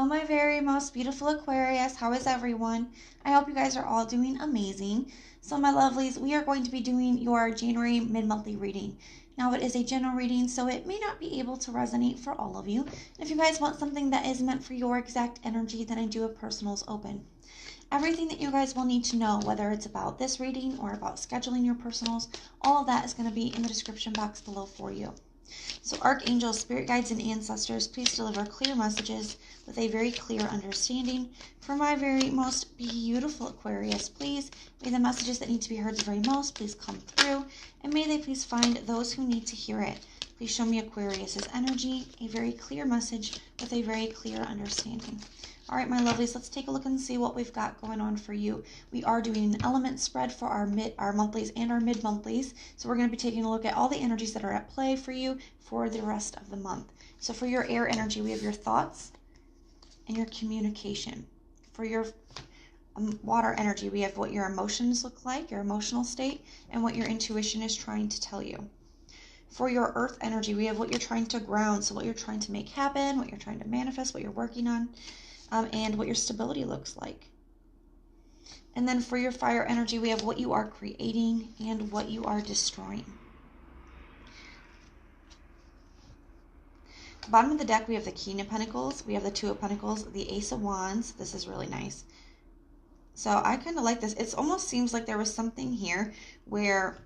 my very most beautiful Aquarius. How is everyone? I hope you guys are all doing amazing. So my lovelies, we are going to be doing your January mid-monthly reading. Now it is a general reading, so it may not be able to resonate for all of you. And if you guys want something that is meant for your exact energy, then I do have personals open. Everything that you guys will need to know, whether it's about this reading or about scheduling your personals, all of that is going to be in the description box below for you. So archangels, spirit guides, and ancestors, please deliver clear messages with a very clear understanding. For my very most beautiful Aquarius, please, may the messages that need to be heard the very most please come through, and may they please find those who need to hear it. Please show me Aquarius's energy, a very clear message with a very clear understanding. All right, my lovelies, let's take a look and see what we've got going on for you. We are doing an element spread for our monthlies and our mid-monthlies. So we're going to be taking a look at all the energies that are at play for you for the rest of the month. So for your air energy, we have your thoughts and your communication. For your water energy, we have what your emotions look like, your emotional state, and what your intuition is trying to tell you. For your earth energy, we have what you're trying to ground, so what you're trying to make happen, what you're trying to manifest, what you're working on. And what your stability looks like. And then for your fire energy, we have what you are creating and what you are destroying. Bottom of the deck, we have the King of Pentacles, we have the Two of Pentacles, the Ace of Wands. This is really nice. So I kind of like this. It almost seems like there was something here where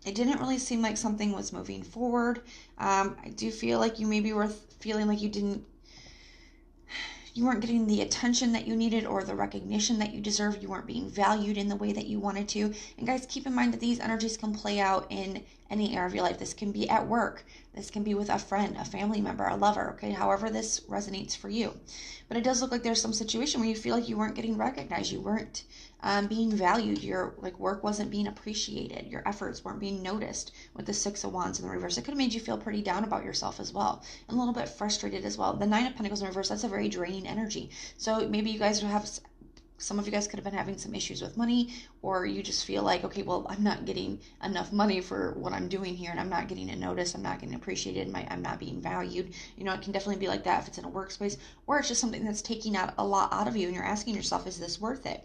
it didn't really seem like something was moving forward. I do feel like you maybe were feeling like you weren't getting the attention that you needed or the recognition that you deserved. You weren't being valued in the way that you wanted to. And guys, keep in mind that these energies can play out in any area of your life. This can be at work. This can be with a friend, a family member, a lover, okay? However this resonates for you. But it does look like there's some situation where you feel like you weren't getting recognized. You weren't being valued. Your work wasn't being appreciated. Your efforts weren't being noticed with the Six of Wands in the reverse. It could have made you feel pretty down about yourself as well, and a little bit frustrated as well. The Nine of Pentacles in reverse, that's a very draining energy. So maybe you guys have, some of you guys could have been having some issues with money, or you just feel like, okay, well, I'm not getting enough money for what I'm doing here, and I'm not getting a notice, I'm not getting appreciated, I'm not being valued. You know, it can definitely be like that if it's in a workspace, or it's just something that's taking out a lot out of you, and you're asking yourself, is this worth it?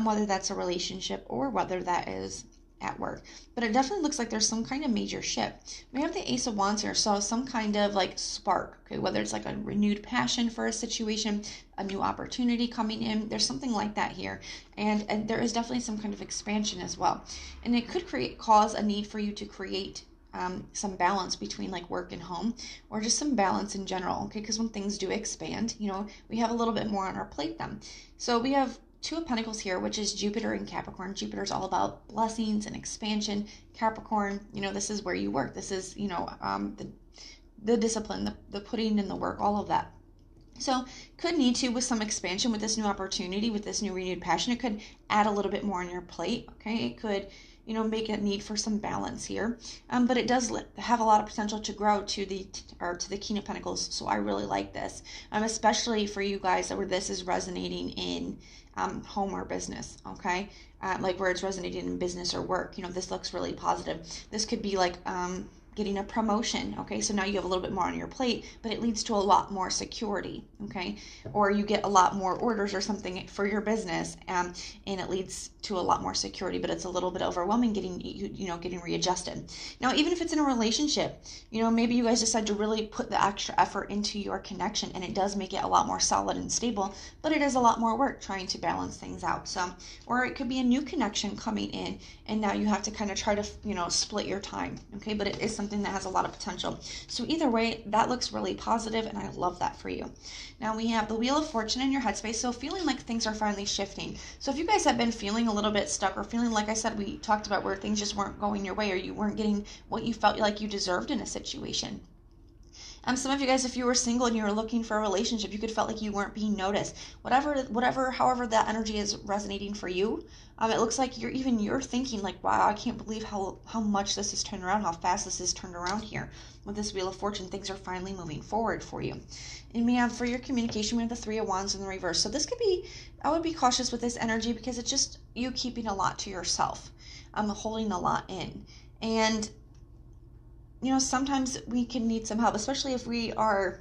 Whether that's a relationship or whether that is at work. But it definitely looks like there's some kind of major shift. We have the Ace of Wands here, so some kind of like spark, okay, whether it's like a renewed passion for a situation, a new opportunity coming in, there's something like that here. And there is definitely some kind of expansion as well. And it could cause a need for you to create some balance between like work and home, or just some balance in general, okay? Because when things do expand, you know, we have a little bit more on our plate then. So we have Two of Pentacles here, which is Jupiter and Capricorn. Jupiter is all about blessings and expansion. Capricorn, you know, this is where you work. This is, you know, the discipline, the putting in the work, all of that. So could need to, with some expansion, with this new opportunity, with this new renewed passion, it could add a little bit more on your plate, okay? It could, you know, make a need for some balance here. But it does have a lot of potential to grow to the King of Pentacles. So I really like this, especially for you guys where this is resonating in home or business, okay? Like where it's resonating in business or work, you know, this looks really positive. This could be like getting a promotion, okay? So now you have a little bit more on your plate, but it leads to a lot more security, okay? Or you get a lot more orders or something for your business, and it leads to a lot more security, but it's a little bit overwhelming getting readjusted. Now, even if it's in a relationship, you know, maybe you guys decide to really put the extra effort into your connection, and it does make it a lot more solid and stable, but it is a lot more work trying to balance things out. So, or it could be a new connection coming in, and now you have to kind of try to, you know, split your time, okay? But it is something that has a lot of potential. So either way, that looks really positive, and I love that for you. Now we have the Wheel of Fortune in your headspace, so feeling like things are finally shifting. So if you guys have been feeling a little bit stuck, or feeling like I said, we talked about where things just weren't going your way, or you weren't getting what you felt like you deserved in a situation. Some of you guys, if you were single and you were looking for a relationship, you could felt like you weren't being noticed. However that energy is resonating for you, it looks like you're thinking like, wow, I can't believe how much this has turned around, how fast this has turned around here. With this Wheel of Fortune, things are finally moving forward for you. And we have, for your communication, we have the Three of Wands in the reverse. So this could be, I would be cautious with this energy, because it's just you keeping a lot to yourself, holding a lot in. And you know, sometimes we can need some help, especially if we are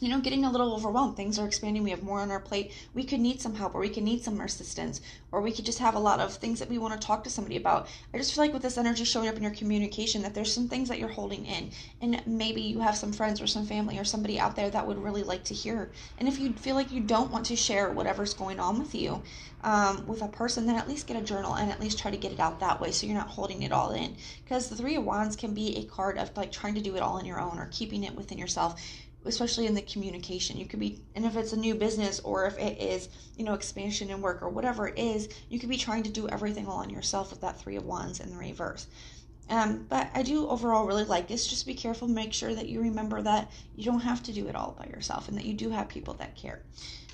getting a little overwhelmed. Things are expanding. We have more on our plate. We could need some help, or we could need some assistance, or we could just have a lot of things that we want to talk to somebody about. I just feel like with this energy showing up in your communication that there's some things that you're holding in, and maybe you have some friends or some family or somebody out there that would really like to hear. And if you feel like you don't want to share whatever's going on with you with a person, then at least get a journal and at least try to get it out that way, so you're not holding it all in. Because the Three of Wands can be a card of like trying to do it all on your own, or keeping it within yourself, especially in the communication. You could be, and if it's a new business, or if it is, expansion in work, or whatever it is, you could be trying to do everything all on yourself with that Three of Wands in the reverse. But I do overall really like this. Just be careful, make sure that you remember that you don't have to do it all by yourself, and that you do have people that care.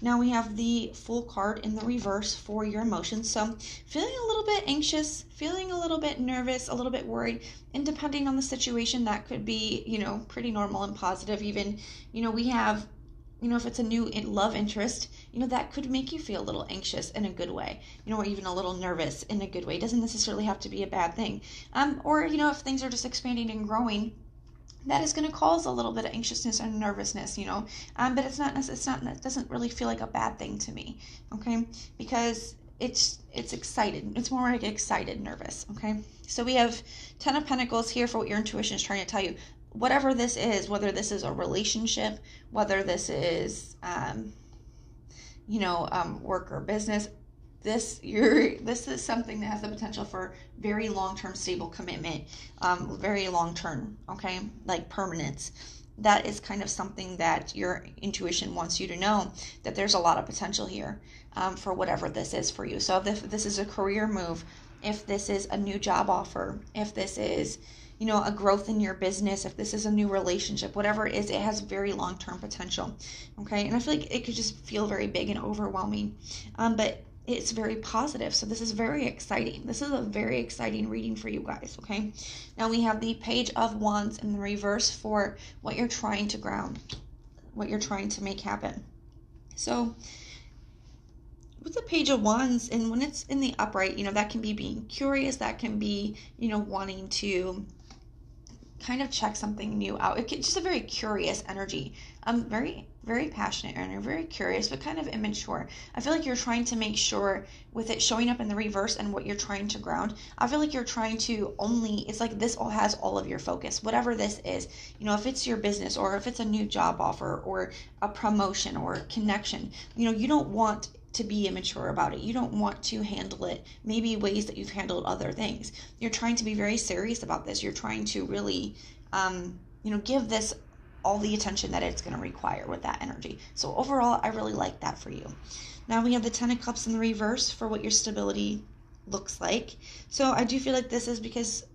Now we have the Fool card in the reverse for your emotions. So feeling a little bit anxious, feeling a little bit nervous, a little bit worried, and depending on the situation, that could be, pretty normal and positive. Even, we have, if it's a new love interest, that could make you feel a little anxious in a good way, or even a little nervous in a good way. It doesn't necessarily have to be a bad thing. Or, if things are just expanding and growing, that is going to cause a little bit of anxiousness and nervousness, but it doesn't really feel like a bad thing to me, okay? Because it's excited. It's more like excited, nervous, okay? So we have 10 of Pentacles here for what your intuition is trying to tell you. Whatever this is, whether this is a relationship, whether this is, work or business, this is something that has the potential for very long-term stable commitment, very long-term, okay, like permanence. That is kind of something that your intuition wants you to know, that there's a lot of potential here for whatever this is for you. So if this is a career move, if this is a new job offer, if this is, a growth in your business, if this is a new relationship, whatever it is, it has very long-term potential, okay? And I feel like it could just feel very big and overwhelming, but it's very positive. So this is very exciting. This is a very exciting reading for you guys, okay? Now we have the Page of Wands in the reverse for what you're trying to ground, what you're trying to make happen. So with the Page of Wands, and when it's in the upright, that can be being curious, that can be, wanting to kind of check something new out. It's just a very curious energy. Very, very passionate energy, very curious, but kind of immature. I feel like you're trying to make sure with it showing up in the reverse and what you're trying to ground, I feel like you're trying to it's like this all has all of your focus, whatever this is, if it's your business, or if it's a new job offer, or a promotion, or a connection, you don't want to be immature about it. You don't want to handle it maybe ways that you've handled other things. You're trying to be very serious about this. You're trying to really, give this all the attention that it's going to require with that energy. So overall, I really like that for you. Now we have the 10 of Cups in the reverse for what your stability looks like. So I do feel like this is because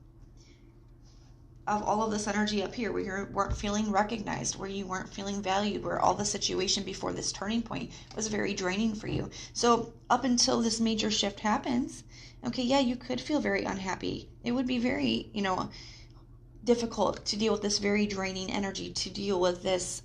of all of this energy up here, where you weren't feeling recognized, where you weren't feeling valued, where all the situation before this turning point was very draining for you. So up until this major shift happens, okay, yeah, you could feel very unhappy. It would be very, difficult to deal with this very draining energy, to deal with this,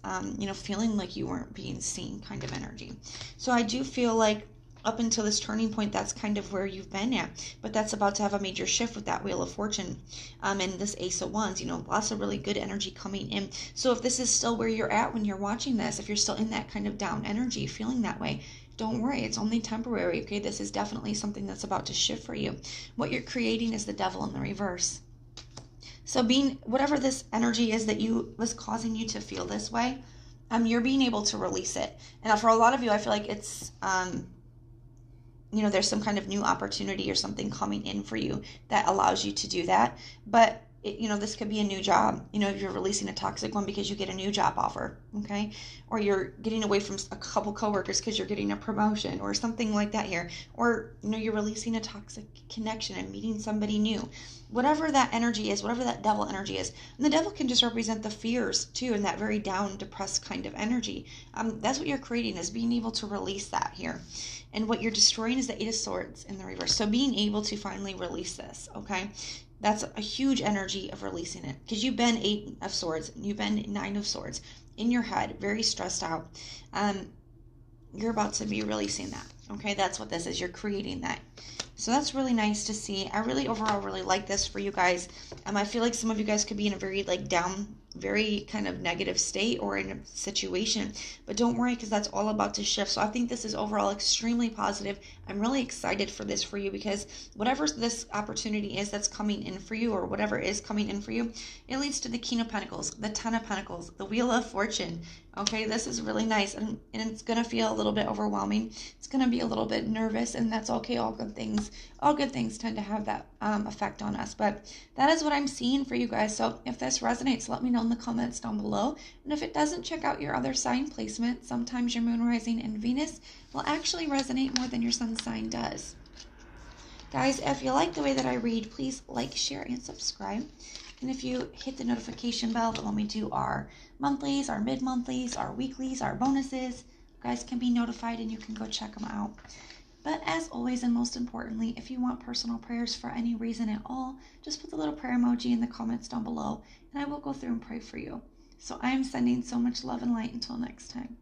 feeling like you weren't being seen kind of energy. So I do feel like up until this turning point, that's kind of where you've been at, but that's about to have a major shift with that Wheel of Fortune and this Ace of Wands, lots of really good energy coming in. So if this is still where you're at when you're watching this, if you're still in that kind of down energy, feeling that way, don't worry, it's only temporary, okay? This is definitely something that's about to shift for you. What you're creating is the Devil in the reverse. So whatever this energy is that was causing you to feel this way, you're being able to release it. And for a lot of you, I feel like it's, there's some kind of new opportunity or something coming in for you that allows you to do that. But this could be a new job. If you're releasing a toxic one because you get a new job offer, okay? Or you're getting away from a couple coworkers because you're getting a promotion or something like that here. Or, you're releasing a toxic connection and meeting somebody new. Whatever that energy is, whatever that devil energy is. And the devil can just represent the fears too, and that very down, depressed kind of energy. That's what you're creating, is being able to release that here. And what you're destroying is the Eight of Swords in the reverse. So being able to finally release this, okay? That's a huge energy of releasing it, because you've been 8 of Swords, you've been 9 of Swords in your head, very stressed out. You're about to be releasing that, okay? That's what this is. You're creating that. So that's really nice to see. I really overall really like this for you guys. I feel like some of you guys could be in a very down very kind of negative state or in a situation. But don't worry, because that's all about to shift. So I think this is overall extremely positive. I'm really excited for this for you, because whatever this opportunity is that's coming in for you, or whatever is coming in for you, it leads to the King of Pentacles, the Ten of Pentacles, the Wheel of Fortune. Okay, this is really nice, and it's going to feel a little bit overwhelming. It's going to be a little bit nervous, and that's okay. All good things tend to have that effect on us. But that is what I'm seeing for you guys. So if this resonates, let me know in the comments down below. And if it doesn't, check out your other sign placement. Sometimes your moon, rising, and Venus will actually resonate more than your sun sign does. Guys, if you like the way that I read, please like, share, and subscribe. And if you hit the notification bell when we do our monthlies, our mid-monthlies, our weeklies, our bonuses, you guys can be notified and you can go check them out. But as always, and most importantly, if you want personal prayers for any reason at all, just put the little prayer emoji in the comments down below, and I will go through and pray for you. So I am sending so much love and light until next time.